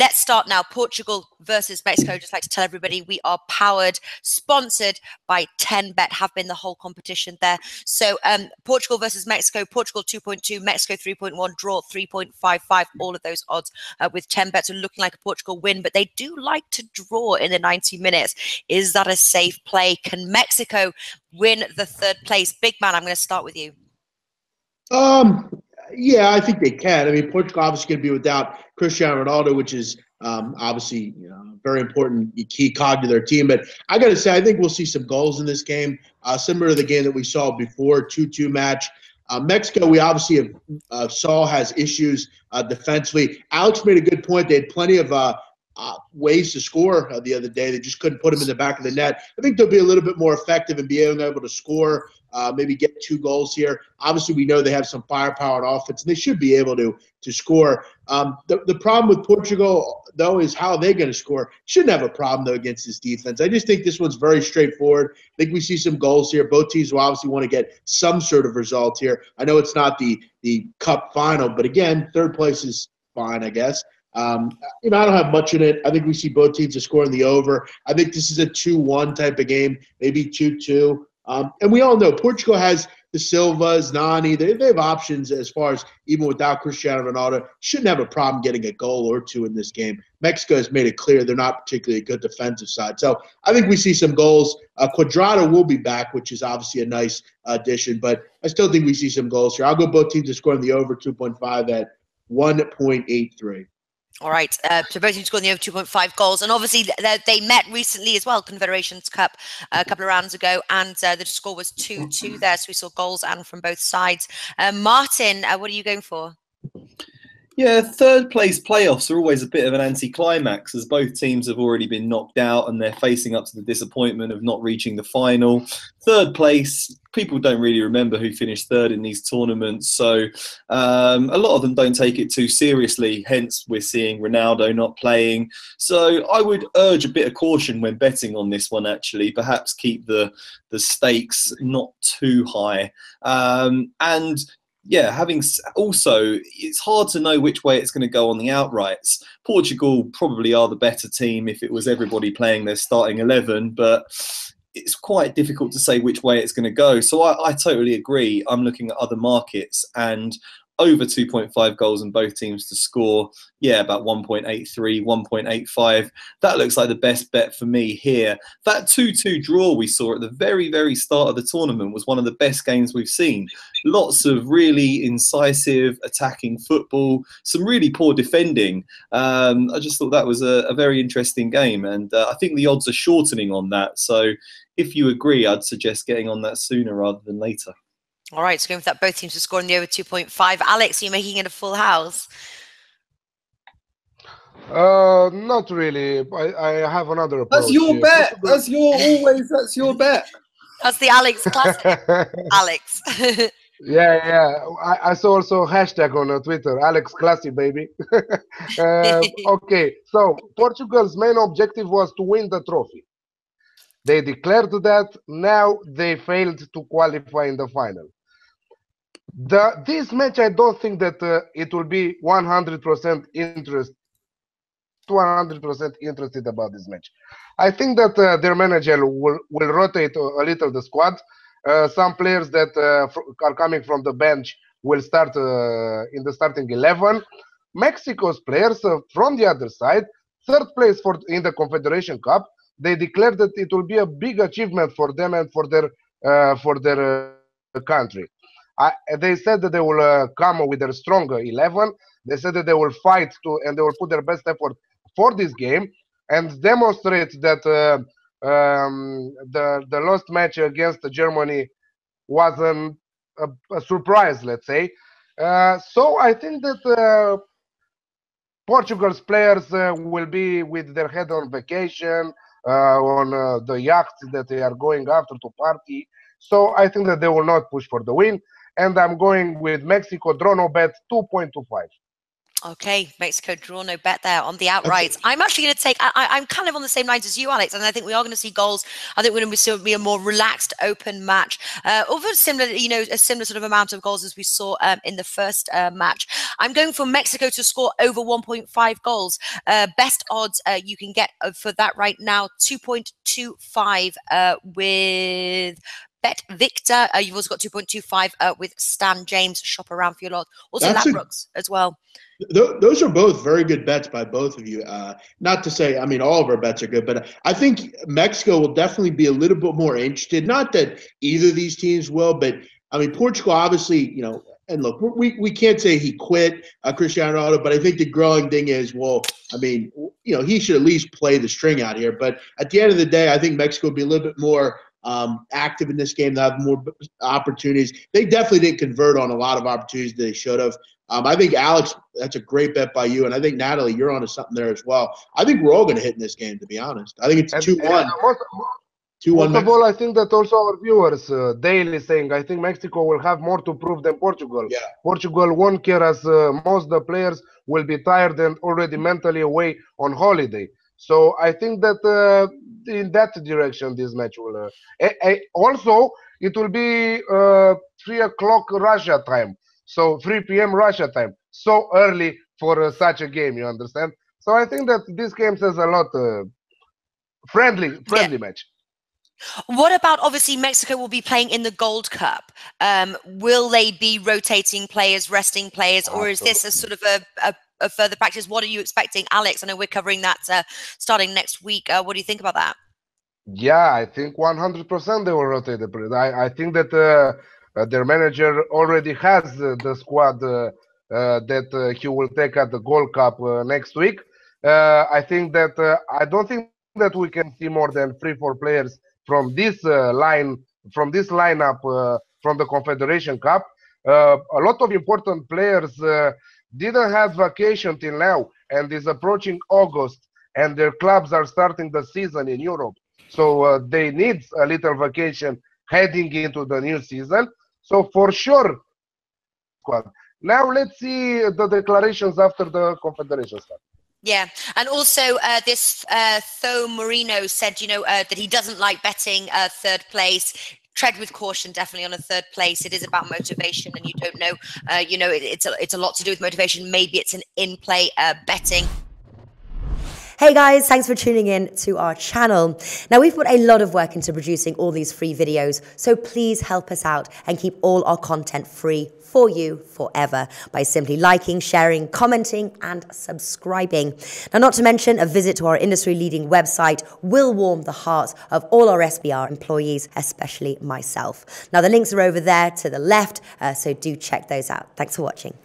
let's start now. Portugal versus Mexico. Just like to tell everybody, we are powered, sponsored by 10Bet, have been the whole competition there. So Portugal versus Mexico, Portugal 2.2, Mexico 3.1, draw 3.55, all of those odds with 10Bet are looking like a Portugal win, but they do like to draw in the 90 minutes. Is that a safe play? Can Mexico win the third place? Big man, I'm going to start with you. Yeah, I think they can. I mean, Portugal obviously going to be without Cristiano Ronaldo, which is obviously very important key cog to their team. But I got to say, I think we'll see some goals in this game, similar to the game that we saw before, 2-2 match. Mexico, we obviously saw has issues defensively. Alex made a good point. They had plenty of ways to score the other day. They just couldn't put them in the back of the net. I think they'll be a little bit more effective in being able to score, maybe get 2 goals here. Obviously, we know they have some firepower on offense, and they should be able to score. The problem with Portugal, though, is how they're going to score. Shouldn't have a problem, though, against this defense. I just think this one's very straightforward. I think we see some goals here. Both teams will obviously want to get some sort of result here. I know it's not the cup final, but again, third place is fine, I guess. I don't have much in it. I think we see both teams are scoring the over. I think this is a 2-1 type of game, maybe 2-2. And we all know Portugal has the Silvas, Nani. They have options as far as even without Cristiano Ronaldo. Shouldn't have a problem getting a goal or 2 in this game. Mexico has made it clear they're not particularly a good defensive side. So I think we see some goals. Cuadrado will be back, which is obviously a nice addition. But I still think we see some goals here. I'll go both teams to score in the over 2.5 at 1.83. All right, so both teams scored the over 2.5 goals, and obviously they met recently as well, Confederations Cup, a couple of rounds ago, and the score was 2-2 there, so we saw goals and from both sides. Martin, what are you going for? Yeah, third place playoffs are always a bit of an anticlimax, as both teams have already been knocked out and they're facing up to the disappointment of not reaching the final. Third place, people don't really remember who finished third in these tournaments, so a lot of them don't take it too seriously, hence we're seeing Ronaldo not playing. So I would urge a bit of caution when betting on this one, actually. Perhaps keep the stakes not too high. And yeah, also, it's hard to know which way it's going to go on the outrights. Portugal probably are the better team if it was everybody playing their starting 11, but it's quite difficult to say which way it's going to go. So I totally agree. I'm looking at other markets and over 2.5 goals in both teams to score. Yeah, about 1.83, 1.85. That looks like the best bet for me here. That 2-2 draw we saw at the very, very start of the tournament was one of the best games we've seen. Lots of really incisive attacking football, some really poor defending. I just thought that was a very interesting game, and I think the odds are shortening on that. So if you agree, I'd suggest getting on that sooner rather than later. All right, so going with that, both teams are scoring the over 2.5. Alex, are you making it a full house? Not really. I have another approach. That's your bet. That's your bet. That's the Alex classic. Alex. Yeah. I saw also hashtag on Twitter, Alex Classy, baby. Okay, so Portugal's main objective was to win the trophy. They declared that. Now they failed to qualify in the final. This match, I don't think that it will be 100% interested about this match. I think that their manager will rotate a little the squad. Some players that are coming from the bench will start in the starting 11. Mexico's players from the other side, third place in the Confederation Cup. They declared that it will be a big achievement for them and for their country. They said that they will come with their stronger 11. They said that they will fight and they will put their best effort for this game and demonstrate that the last match against Germany was a surprise, let's say. So I think that Portugal's players will be with their head on vacation, on the yachts that they are going after to party. So I think that they will not push for the win. And I'm going with Mexico draw no bet 2.25. Okay, Mexico draw, no bet there on the outrights. I'm actually going to take, I'm kind of on the same lines as you, Alex, and I think we are going to see goals. I think we're going to be a more relaxed, open match. Over similar, a similar sort of amount of goals as we saw in the first match. I'm going for Mexico to score over 1.5 goals. Best odds you can get for that right now, 2.25 with Bet Victor. You've also got 2.25 with Stan James. Shop around for your lot. Also Ladbrokes as well. Those are both very good bets by both of you. Not to say, I mean, all of our bets are good, but I think Mexico will definitely be a little bit more interested. Not that either of these teams will, but I mean, Portugal obviously, and look, we can't say he quit Cristiano Ronaldo, but I think the growing thing is, well, I mean, he should at least play the string out here. But at the end of the day, I think Mexico will be a little bit more active in this game. They'll have more opportunities. They definitely didn't convert on a lot of opportunities that they should have. I think, Alex, that's a great bet by you. And I think, Natalie, you're onto something there as well. I think we're all going to hit in this game, to be honest. I think it's 2-1. 2-1. Most of all, I think that also our viewers daily saying, I think Mexico will have more to prove than Portugal. Yeah. Portugal won't care as most of the players will be tired and already mentally away on holiday. So I think that in that direction, this match will. Also, it will be 3 o'clock Russia time. So 3 p.m. Russia time. So early for such a game, you understand? So I think that this game says a lot. Friendly match. What about, obviously, Mexico will be playing in the Gold Cup. Will they be rotating players, resting players, or is this a sort of a further practice? What are you expecting, Alex? I know we're covering that starting next week. What do you think about that? Yeah, I think 100% they will rotate the players. I think that their manager already has the squad that he will take at the Gold Cup next week. I think that I don't think that we can see more than 3-4 players from this lineup from the Confederation Cup. A lot of important players didn't have vacation till now, and is approaching August, and their clubs are starting the season in Europe. So they need a little vacation heading into the new season. So for sure, now let's see the declarations after the Confederation Cup. Yeah, and also this Tho Marino said, that he doesn't like betting third place. Tread with caution, definitely on a third place. It is about motivation, and you don't know. It's a lot to do with motivation. Maybe it's an in-play betting. Hey guys, thanks for tuning in to our channel. Now, we've put a lot of work into producing all these free videos, so please help us out and keep all our content free for you forever by simply liking, sharing, commenting, and subscribing. Now, not to mention, a visit to our industry-leading website will warm the hearts of all our SBR employees, especially myself. Now, the links are over there to the left, so do check those out. Thanks for watching.